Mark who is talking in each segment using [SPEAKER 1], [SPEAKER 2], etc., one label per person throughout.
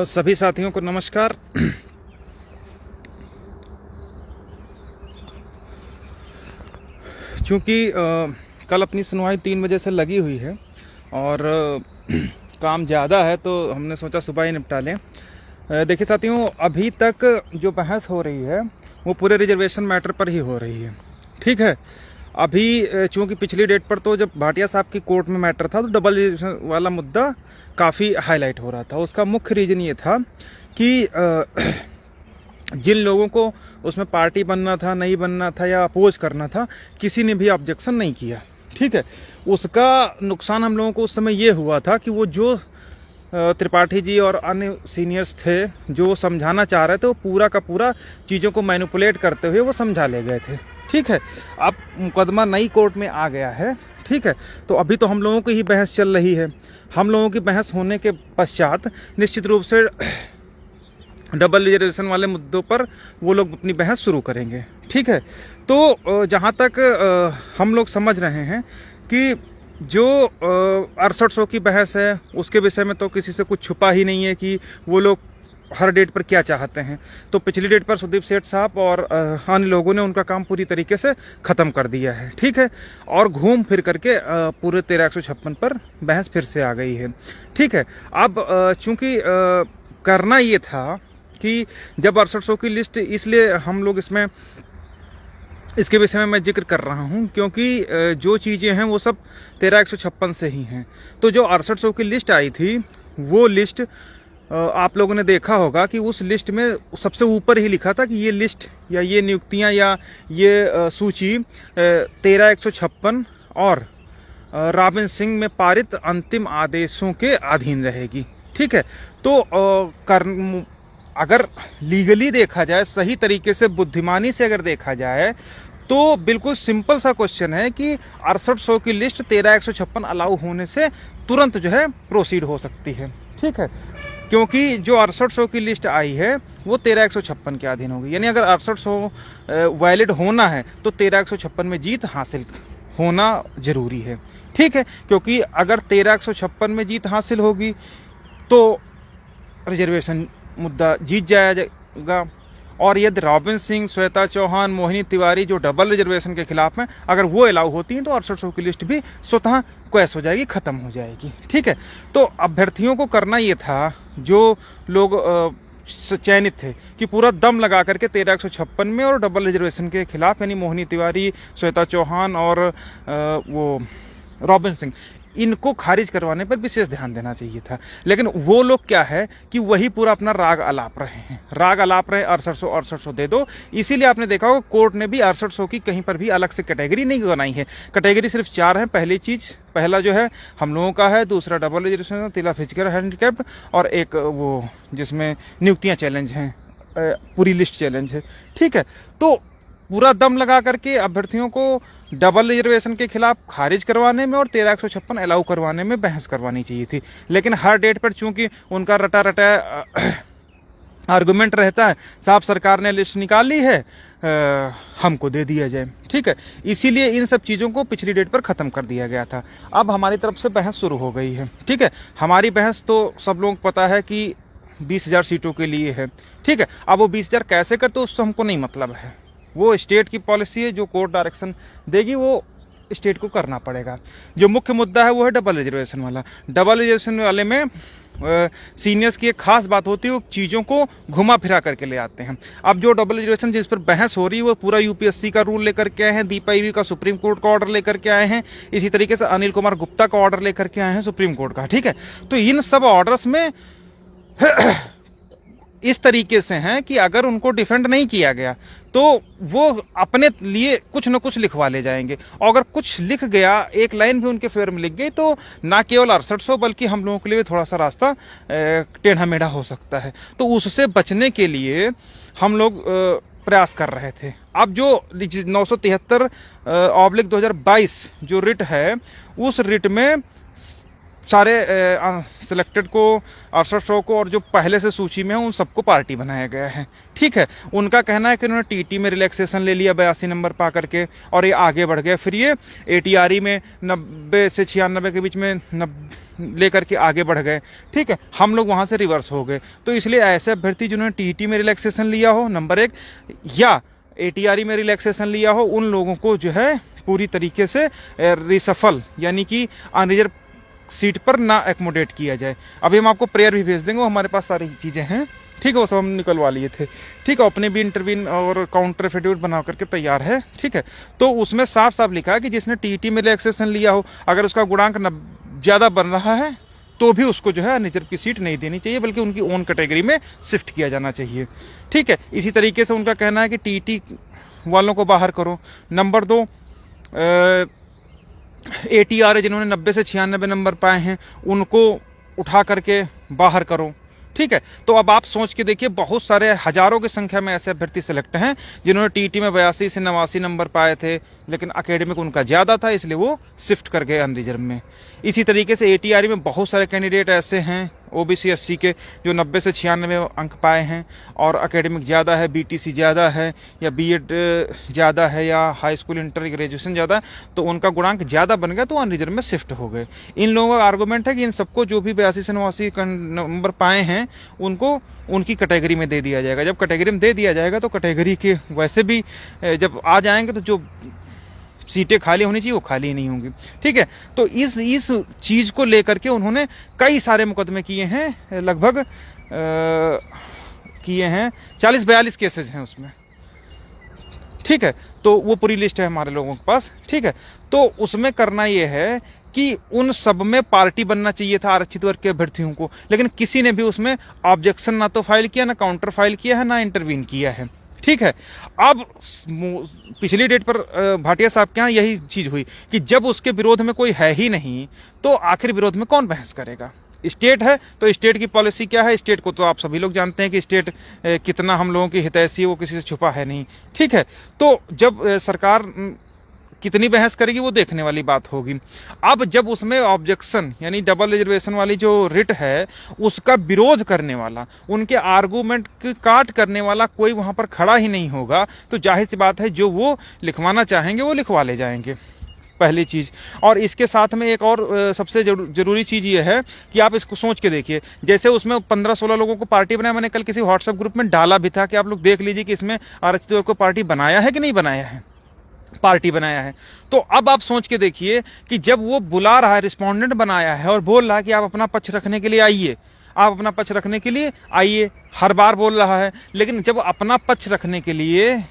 [SPEAKER 1] सभी साथियों को नमस्कार। चूँकि कल अपनी सुनवाई 3 बजे से लगी हुई है और काम ज़्यादा है तो हमने सोचा सुबह ही निपटा लें। देखिए साथियों, अभी तक जो बहस हो रही है वो पूरे रिजर्वेशन मैटर पर ही हो रही है। ठीक है, अभी चूँकि पिछली डेट पर तो जब भाटिया साहब की कोर्ट में मैटर था तो डबल रिजर्वेशन वाला मुद्दा काफ़ी हाईलाइट हो रहा था। उसका मुख्य रीज़न ये था कि जिन लोगों को उसमें पार्टी बनना था, नहीं बनना था या अपोज करना था, किसी ने भी ऑब्जेक्शन नहीं किया। ठीक है, उसका नुकसान हम लोगों को उस समय ये हुआ था कि वो जो त्रिपाठी जी और अन्य सीनियर्स थे जो समझाना चाह रहे थे वो पूरा का पूरा चीज़ों को मैनिपुलेट करते हुए वो समझा ले गए थे। ठीक है, अब मुकदमा नई कोर्ट में आ गया है। ठीक है, तो अभी तो हम लोगों की ही बहस चल रही है। हम लोगों की बहस होने के पश्चात निश्चित रूप से डबल रिजर्वेशन वाले मुद्दों पर वो लोग अपनी बहस शुरू करेंगे। ठीक है, तो जहाँ तक हम लोग समझ रहे हैं कि जो 6800 की बहस है उसके विषय में तो किसी से कुछ छुपा ही नहीं है कि वो लोग हर डेट पर क्या चाहते हैं। तो पिछली डेट पर सुदीप सेठ साहब और अन्य लोगों ने उनका काम पूरी तरीके से ख़त्म कर दिया है। ठीक है, और घूम फिर करके पूरे 1356 पर बहस फिर से आ गई है। ठीक है, अब चूँकि करना ये था कि जब 6800 की लिस्ट, इसलिए हम लोग इसके विषय में मैं जिक्र कर रहा हूं क्योंकि जो चीज़ें हैं वो सब 13156 से ही हैं। तो जो 6800 की लिस्ट आई थी वो लिस्ट आप लोगों ने देखा होगा कि उस लिस्ट में सबसे ऊपर ही लिखा था कि ये लिस्ट या ये नियुक्तियां या ये सूची 13156 और रॉबिन सिंह में पारित अंतिम आदेशों के अधीन रहेगी। ठीक है, तो अगर लीगली देखा जाए, सही तरीके से बुद्धिमानी से अगर देखा जाए तो बिल्कुल सिंपल सा क्वेश्चन है कि 6800 की लिस्ट 13156 अलाउ होने से तुरंत जो है प्रोसीड हो सकती है। ठीक है, क्योंकि जो 6800 की लिस्ट आई है वो 13156 के अधीन होगी। यानी अगर 6800 वैलिड होना है तो 13156 में जीत हासिल होना जरूरी है। ठीक है, क्योंकि अगर 13156 में जीत हासिल होगी तो रिजर्वेशन मुद्दा जीत जाएगा। और यदि रॉबिन सिंह, श्वेता चौहान, मोहिनी तिवारी जो डबल रिजर्वेशन के खिलाफ हैं, अगर वो अलाउ होती हैं तो 6800 की लिस्ट भी स्वतः क्वैश हो जाएगी, खत्म हो जाएगी। ठीक है, तो अभ्यर्थियों को करना ये था, जो लोग चयनित थे, कि पूरा दम लगा करके 13156 में और डबल रिजर्वेशन के खिलाफ, यानी मोहिनी तिवारी, श्वेता चौहान और वो रॉबिन सिंह, इनको खारिज करवाने पर विशेष ध्यान देना चाहिए था। लेकिन वो लोग क्या है कि वही पूरा अपना राग अलाप रहे हैं, 6800 दे दो। इसीलिए आपने देखा होगा कोर्ट ने भी 6800 की कहीं पर भी अलग से कैटेगरी नहीं बनाई है। कैटेगरी सिर्फ 4 है। पहला जो है हम लोगों का है, दूसरा डबल रिजर्वेशन, तीसरा फिजिकल हैंडीकैप्ड और एक वो जिसमें नियुक्तियां चैलेंज हैं, पूरी लिस्ट चैलेंज है। ठीक है, तो पूरा दम लगा करके अभ्यर्थियों को डबल रिजर्वेशन के खिलाफ खारिज करवाने में और 13156 अलाउ करवाने में बहस करवानी चाहिए थी। लेकिन हर डेट पर चूंकि उनका रटा आर्गुमेंट रहता है, साहब सरकार ने लिस्ट निकाल ली है, हमको दे दिया जाए। ठीक है, इसीलिए इन सब चीज़ों को पिछली डेट पर ख़त्म कर दिया गया था। अब हमारी तरफ से बहस शुरू हो गई है। ठीक है, हमारी बहस तो सब लोग पता है कि 20,000 सीटों के लिए है। ठीक है, अब वो 20,000 कैसे करते उससे हमको नहीं मतलब है, वो स्टेट की पॉलिसी है, जो कोर्ट डायरेक्शन देगी वो स्टेट को करना पड़ेगा। जो मुख्य मुद्दा है वो है डबल रिजर्वेशन वाला। डबल रिजर्वेशन वाले में सीनियर्स की एक खास बात होती है, वो चीज़ों को घुमा फिरा करके ले आते हैं। अब जो डबल रिजर्वेशन जिस पर बहस हो रही है वो पूरा यूपीएससी का रूल लेकर के आए हैं, दीपा ईवी का सुप्रीम कोर्ट का ऑर्डर लेकर के आए हैं, इसी तरीके से अनिल कुमार गुप्ता का ऑर्डर लेकर के आए हैं सुप्रीम कोर्ट का। ठीक है, तो इन सब ऑर्डर्स में इस तरीके से हैं कि अगर उनको डिफेंड नहीं किया गया तो वो अपने लिए कुछ न कुछ लिखवा ले जाएंगे, और अगर कुछ लिख गया, एक लाइन भी उनके फेवर में लिख गई, तो ना केवल 6800 बल्कि हम लोगों के लिए थोड़ा सा रास्ता टेढ़ा मेढ़ा हो सकता है। तो उससे बचने के लिए हम लोग प्रयास कर रहे थे। अब जो 973/2022 जो रिट है, उस रिट में सारे सिलेक्टेड को, 6800 को, और जो पहले से सूची में है उन सबको पार्टी बनाया गया है। ठीक है, उनका कहना है कि उन्होंने टीटी में रिलैक्सेशन ले लिया 82 नंबर पा करके, और ये आगे बढ़ गए। फिर ये एटीआरई में 90 से 96 के बीच में लेकर के आगे बढ़ गए। ठीक है, हम लोग वहां से रिवर्स हो गए। तो इसलिए ऐसे अभ्यर्थी जिन्होंने टीटी में रिलैक्सेशन लिया हो, नंबर 1, या एटीआरई में रिलैक्सेशन लिया हो, उन लोगों को जो है पूरी तरीके से रिसफल यानी कि अनरिजर्व सीट पर ना एकोमोडेट किया जाए। अभी हम आपको प्रेयर भी भेज देंगे, वो हमारे पास सारी चीजें हैं। ठीक है, वो सब हम निकलवा लिए थे। ठीक है, अपने भी इंटरव्यू और काउंटर एफिडेविट बना करके तैयार है। ठीक है, तो उसमें साफ साफ लिखा है कि जिसने टीटी में रिलैक्सेशन लिया हो, अगर उसका गुणांक ज्यादा बन रहा है तो भी उसको जो है अनरिजर्व की सीट नहीं देनी चाहिए, बल्कि उनकी ओन कैटेगरी में शिफ्ट किया जाना चाहिए। ठीक है, इसी तरीके से उनका कहना है कि टीटी वालों को बाहर करो। नंबर 2, एटीआर जिन्होंने 90 से 96 नंबर पाए हैं, उनको उठा करके बाहर करो। ठीक है, तो अब आप सोच के देखिए, बहुत सारे हजारों की संख्या में ऐसे अभ्यर्थी सिलेक्ट हैं जिन्होंने टीटी में 82 से 89 नंबर पाए थे, लेकिन एकेडमिक उनका ज्यादा था, इसलिए वो शिफ्ट कर गए अनरिजर्व में। इसी तरीके से एटीआर में बहुत सारे कैंडिडेट ऐसे हैं ओबीसी एससी के जो 90 से 96 अंक पाए हैं, और एकेडमिक ज्यादा है, बीटीसी ज्यादा है, या बीएड ज्यादा है, या हाई स्कूल इंटर ग्रेजुएशन ज्यादा है, तो उनका गुणांक ज्यादा बन गया, तो अनरिजर्व में शिफ्ट हो गए। इन लोगों का आर्गूमेंट है कि इन सबको जो भी 82 से 89 नंबर पाए हैं, उनको उनकी कैटेगरी में दे दिया जाएगा। जब कैटेगरी में दे दिया जाएगा तो कैटेगरी के वैसे भी जब आ जाएंगे तो जो सीटें खाली होनी चाहिए वो खाली नहीं होंगी। ठीक है, तो इस चीज को लेकर के उन्होंने कई सारे मुकदमे किए हैं, लगभग किए हैं 40-42 केसेस हैं उसमें। ठीक है, तो वो पूरी लिस्ट है हमारे लोगों के पास। ठीक है, तो उसमें करना ये है कि उन सब में पार्टी बनना चाहिए था आरक्षित वर्ग के अभ्यर्थियों को, लेकिन किसी ने भी उसमें ऑब्जेक्शन ना तो फाइल किया, ना काउंटर फाइल किया है, ना इंटरवीन किया है। ठीक है, अब पिछली डेट पर भाटिया साहब के यहाँ यही चीज हुई कि जब उसके विरोध में कोई है ही नहीं, तो आखिर विरोध में कौन बहस करेगा। स्टेट है तो स्टेट की पॉलिसी क्या है, स्टेट को तो आप सभी लोग जानते हैं कि स्टेट कितना हम लोगों की हितैषी है, वो किसी से छुपा है नहीं। ठीक है, तो जब सरकार कितनी बहस करेगी वो देखने वाली बात होगी। अब जब उसमें ऑब्जेक्शन यानी डबल रिजर्वेशन वाली जो रिट है, उसका विरोध करने वाला, उनके आर्गूमेंट काट करने वाला कोई वहां पर खड़ा ही नहीं होगा, तो जाहिर सी बात है जो वो लिखवाना चाहेंगे वो लिखवा ले जाएंगे, पहली चीज। और इसके साथ में एक और सबसे जरूरी चीज ये है कि आप इसको सोच के देखिए, जैसे उसमें 15-16 लोगों को पार्टी बनाया, मैंने कल किसी व्हाट्सएप ग्रुप में डाला भी था कि आप लोग देख लीजिए कि इसमें आरक्षित वर्ग को पार्टी बनाया है कि नहीं बनाया है, पार्टी बनाया है। तो अब आप सोच के देखिए कि जब वो बुला रहा है, रिस्पोंडेंट बनाया है और बोल रहा है कि आप अपना पक्ष रखने के लिए आइए, आप अपना पक्ष रखने के लिए आइए, हर बार बोल रहा है, लेकिन जब अपना पक्ष रखने के लिए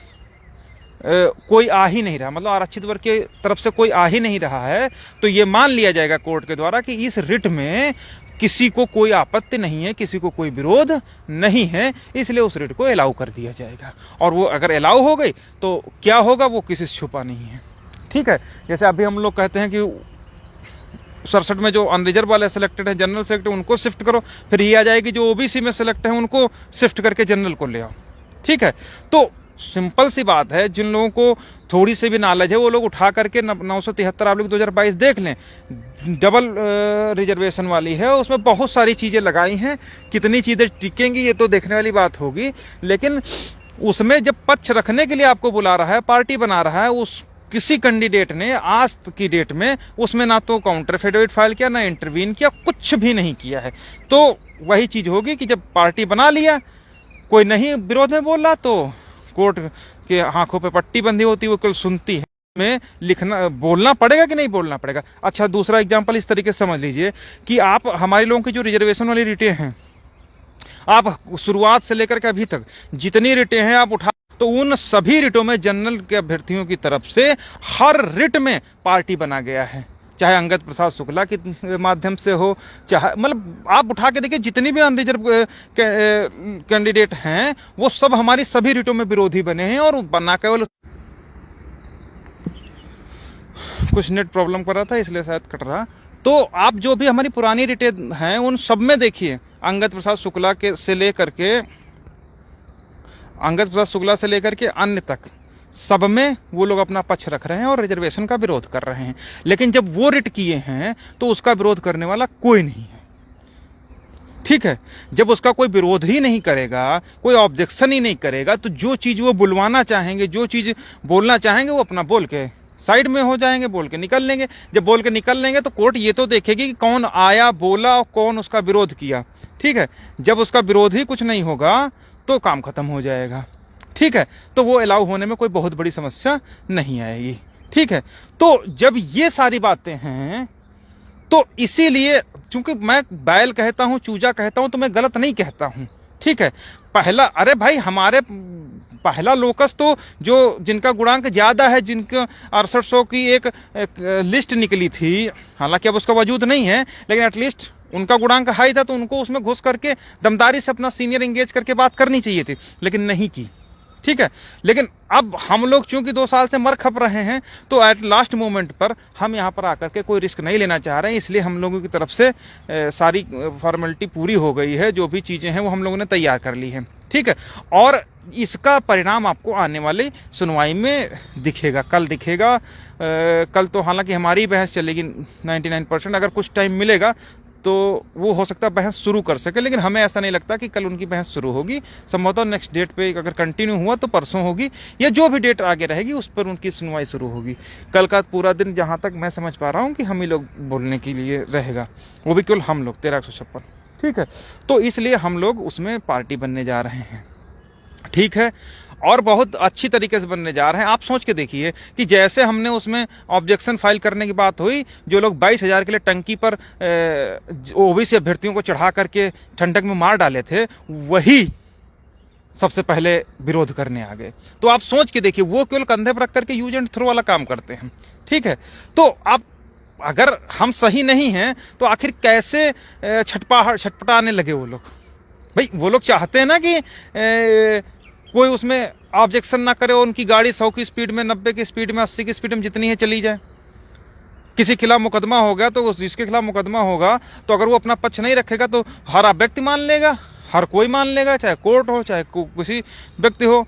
[SPEAKER 1] कोई आ ही नहीं रहा, मतलब आरक्षित वर्ग की तरफ से कोई आ ही नहीं रहा है, तो ये मान लिया जाएगा कोर्ट के द्वारा कि इस रिट में किसी को कोई आपत्ति नहीं है, किसी को कोई विरोध नहीं है, इसलिए उस रिट को अलाउ कर दिया जाएगा। और वो अगर अलाउ हो गई तो क्या होगा, वो किसी से छुपा नहीं है। ठीक है, जैसे अभी हम लोग कहते हैं कि 67 में जो अनरिजर्व वाले सिलेक्टेड है, जनरल सेलेक्ट, उनको शिफ्ट करो, फिर ये आ जाएगी जो ओबीसी में सिलेक्ट है उनको शिफ्ट करके जनरल को ले आओ। ठीक है, तो सिंपल सी बात है, जिन लोगों को थोड़ी सी भी नॉलेज है वो लोग उठा करके 973/2022 देख लें, डबल रिजर्वेशन वाली है, उसमें बहुत सारी चीजें लगाई हैं, कितनी चीजें टिकेंगी ये तो देखने वाली बात होगी, लेकिन उसमें जब पक्ष रखने के लिए आपको बुला रहा है, पार्टी बना रहा है, उस किसी कैंडिडेट ने आज की डेट में उसमें ना तो काउंटर एफिडेविट फाइल किया, ना इंटरवीन किया, कुछ भी नहीं किया है। तो वही चीज होगी कि जब पार्टी बना लिया, कोई नहीं विरोध में बोल रहा, तो कोर्ट के आंखों पे पट्टी बंधी होती है, वो केवल सुनती है, में लिखना बोलना पड़ेगा कि नहीं बोलना पड़ेगा। अच्छा, दूसरा एग्जांपल इस तरीके से समझ लीजिए कि आप हमारे लोगों की जो रिजर्वेशन वाली रिटें हैं, आप शुरुआत से लेकर के अभी तक जितनी रिटें हैं आप उठा, तो उन सभी रिटों में जनरल के अभ्यर्थियों की तरफ से हर रिट में पार्टी बना गया है। चाहे अंगद प्रसाद शुक्ला के माध्यम से हो, चाहे मतलब आप उठा के देखिए जितनी भी अनरिजर्व कैंडिडेट हैं वो सब हमारी सभी रिटों में विरोधी बने हैं। और ना केवल कुछ नेट प्रॉब्लम कर रहा था इसलिए शायद कट रहा। तो आप जो भी हमारी पुरानी रिटें हैं उन सब में देखिए अंगद प्रसाद शुक्ला से लेकर के अन्य तक सब में वो लोग अपना पक्ष रख रहे हैं और रिजर्वेशन का विरोध कर रहे हैं। लेकिन जब वो रिट किए हैं तो उसका विरोध करने वाला कोई नहीं है, ठीक है। जब उसका कोई विरोध ही नहीं करेगा, कोई ऑब्जेक्शन ही नहीं करेगा, तो जो चीज वो बुलवाना चाहेंगे, जो चीज बोलना चाहेंगे वो अपना बोल के साइड में हो जाएंगे, बोल के निकल लेंगे। जब बोल के निकल लेंगे तो कोर्ट ये तो देखेगी कि कौन आया, बोला और कौन उसका विरोध किया, ठीक है। जब उसका विरोध ही कुछ नहीं होगा तो काम खत्म हो जाएगा, ठीक है। तो वो अलाउ होने में कोई बहुत बड़ी समस्या नहीं आएगी, ठीक है। तो जब ये सारी बातें हैं तो इसीलिए, चूंकि मैं बैल कहता हूं, चूजा कहता हूं, तो मैं गलत नहीं कहता हूं, ठीक है। पहला, अरे भाई हमारे पहला लोकस तो जो जिनका गुणांक ज्यादा है, जिनका 6800 की एक लिस्ट निकली थी, हालांकि अब उसका वजूद नहीं है, लेकिन एटलीस्ट उनका गुणांक हाई था तो उनको उसमें घुस करके दमदारी से अपना सीनियर एंगेज करके बात करनी चाहिए थी, लेकिन नहीं की, ठीक है। लेकिन अब हम लोग चूंकि 2 साल से मर खप रहे हैं तो एट लास्ट मोमेंट पर हम यहां पर आकर के कोई रिस्क नहीं लेना चाह रहे हैं, इसलिए हम लोगों की तरफ से सारी फॉर्मेलिटी पूरी हो गई है। जो भी चीजें हैं वो हम लोगों ने तैयार कर ली है, ठीक है। और इसका परिणाम आपको आने वाली सुनवाई में दिखेगा, कल दिखेगा। कल तो हालांकि हमारी बहस चलेगी 99%, अगर कुछ टाइम मिलेगा तो वो हो सकता है बहस शुरू कर सके, लेकिन हमें ऐसा नहीं लगता कि कल उनकी बहस शुरू होगी। संभवतः नेक्स्ट डेट पे अगर कंटिन्यू हुआ तो परसों होगी, या जो भी डेट आगे रहेगी उस पर उनकी सुनवाई शुरू होगी। कल का पूरा दिन जहां तक मैं समझ पा रहा हूं कि हम ही लोग बोलने के लिए रहेगा, वो भी केवल हम लोग 1356, ठीक है। तो इसलिए हम लोग उसमें पार्टी बनने जा रहे हैं, ठीक है। और बहुत अच्छी तरीके से बनने जा रहे हैं। आप सोच के देखिए कि जैसे हमने उसमें ऑब्जेक्शन फाइल करने की बात हुई, जो लोग 22,000 के लिए टंकी पर ओबीसी अभ्यर्थियों को चढ़ा करके ठंडक में मार डाले थे, वही सबसे पहले विरोध करने आ गए। तो आप सोच के देखिए, वो केवल कंधे पर रख करके यूज एंड थ्रो वाला काम करते हैं, ठीक है। तो आप, अगर हम सही नहीं हैं तो आखिर कैसे छटपटाने लगे वो लोग? भाई वो लोग चाहते हैं ना कि कोई उसमें ऑब्जेक्शन ना करे, उनकी गाड़ी 100 की स्पीड में, 90 की स्पीड में, 80 की स्पीड में जितनी है चली जाए। किसी खिलाफ मुकदमा हो गया तो जिसके खिलाफ मुकदमा होगा तो अगर वो अपना पक्ष नहीं रखेगा तो हर व्यक्ति मान लेगा, हर कोई मान लेगा, चाहे कोर्ट हो चाहे किसी व्यक्ति हो,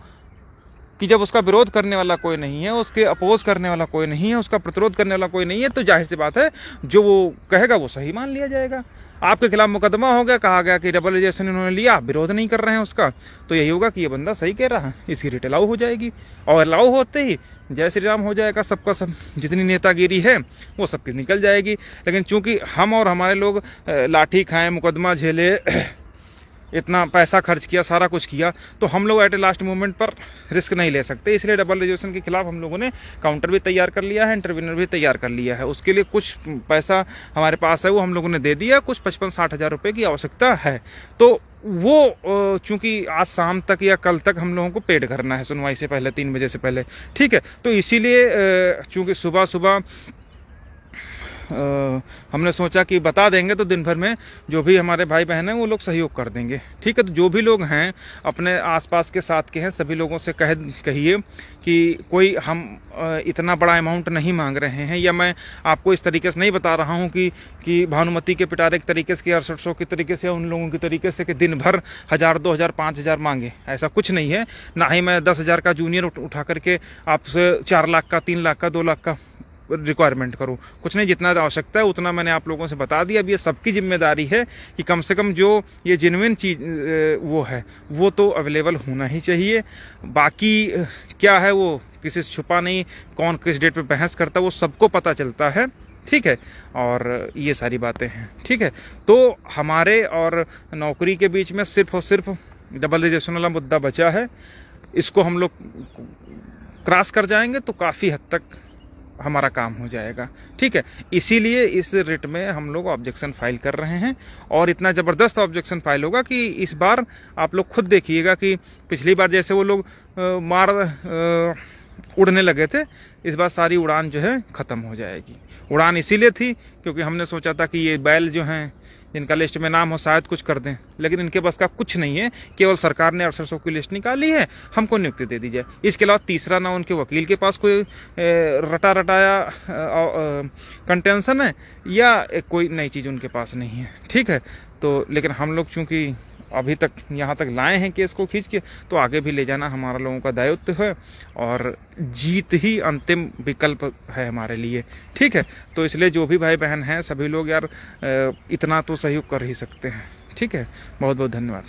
[SPEAKER 1] कि जब उसका विरोध करने वाला कोई नहीं है, उसके अपोज करने वाला कोई नहीं है, उसका प्रतिरोध करने वाला कोई नहीं है, तो जाहिर सी बात है जो वो कहेगा वो सही मान लिया जाएगा। आपके खिलाफ मुकदमा हो गया, कहा गया कि डबल रिजर्वेशन इन्होंने लिया, विरोध नहीं कर रहे हैं उसका, तो यही होगा कि ये बंदा सही कह रहा है, इसकी रिट अलाउ हो जाएगी। और अलाउ होते ही जय श्री राम हो जाएगा, सबका सब जितनी नेतागिरी है वो सबकी निकल जाएगी। लेकिन चूंकि हम और हमारे लोग लाठी खाएं, मुकदमा झेले, इतना पैसा खर्च किया, सारा कुछ किया, तो हम लोग एट ए लास्ट मोमेंट पर रिस्क नहीं ले सकते। इसलिए डबल रिजर्वेशन के खिलाफ हम लोगों ने काउंटर भी तैयार कर लिया है, इंटरव्यूनर भी तैयार कर लिया है। उसके लिए कुछ पैसा हमारे पास है, वो हम लोगों ने दे दिया, कुछ 55-60 हज़ार रुपये की आवश्यकता है। तो वो चूंकि आज शाम तक या कल तक हम लोगों को पेड करना है, सुनवाई से पहले 3 बजे से पहले, ठीक है। तो इसीलिए चूंकि सुबह सुबह हमने सोचा कि बता देंगे तो दिन भर में जो भी हमारे भाई बहन हैं वो लोग सहयोग कर देंगे, ठीक है। तो जो भी लोग हैं अपने आसपास के साथ के हैं, सभी लोगों से कहिए कि कोई हम इतना बड़ा अमाउंट नहीं मांग रहे हैं, या मैं आपको इस तरीके से नहीं बता रहा हूं कि भानुमति के पिटारे के तरीके से, 6800 के तरीके से, उन लोगों के तरीके से कि दिन भर 1000, 2000, 5000 मांगे, ऐसा कुछ नहीं है। ना ही मैं 10,000 का जूनियर उठा करके आपसे 4 लाख का, 3 लाख का, 2 लाख का रिक्वायरमेंट करूं, कुछ नहीं। जितना आवश्यकता है उतना मैंने आप लोगों से बता दिया। अब ये सबकी जिम्मेदारी है कि कम से कम जो ये जेन्युइन चीज वो है वो तो अवेलेबल होना ही चाहिए। बाकी क्या है वो किसी से छुपा नहीं, कौन किस डेट पे बहस करता है वो सबको पता चलता है, ठीक है। और ये सारी बातें हैं, ठीक है। तो हमारे और नौकरी के बीच में सिर्फ और सिर्फ डबल रिजर्वेशन वाला मुद्दा बचा है। इसको हम लोग क्रॉस कर जाएंगे तो काफ़ी हद तक हमारा काम हो जाएगा, ठीक है। इसीलिए इस रिट में हम लोग ऑब्जेक्शन फाइल कर रहे हैं, और इतना ज़बरदस्त ऑब्जेक्शन फाइल होगा कि इस बार आप लोग खुद देखिएगा कि पिछली बार जैसे वो लोग उड़ने लगे थे, इस बार सारी उड़ान जो है ख़त्म हो जाएगी। उड़ान इसीलिए थी क्योंकि हमने सोचा था कि ये बैल जो हैं जिनका लिस्ट में नाम हो शायद कुछ कर दें, लेकिन इनके बस का कुछ नहीं है। केवल सरकार ने 6800 की लिस्ट निकाली है, हमको नियुक्ति दे दी जाए। इसके अलावा तीसरा ना उनके वकील के पास कोई रटाया कंटेंशन है या कोई नई चीज़ उनके पास नहीं है, ठीक है। तो लेकिन हम लोग चूँकि अभी तक यहाँ तक लाए हैं केस को खींच के, तो आगे भी ले जाना हमारा लोगों का दायित्व है और जीत ही अंतिम विकल्प है हमारे लिए, ठीक है। तो इसलिए जो भी भाई बहन हैं सभी लोग यार इतना तो सहयोग कर ही सकते हैं, ठीक है। बहुत बहुत धन्यवाद।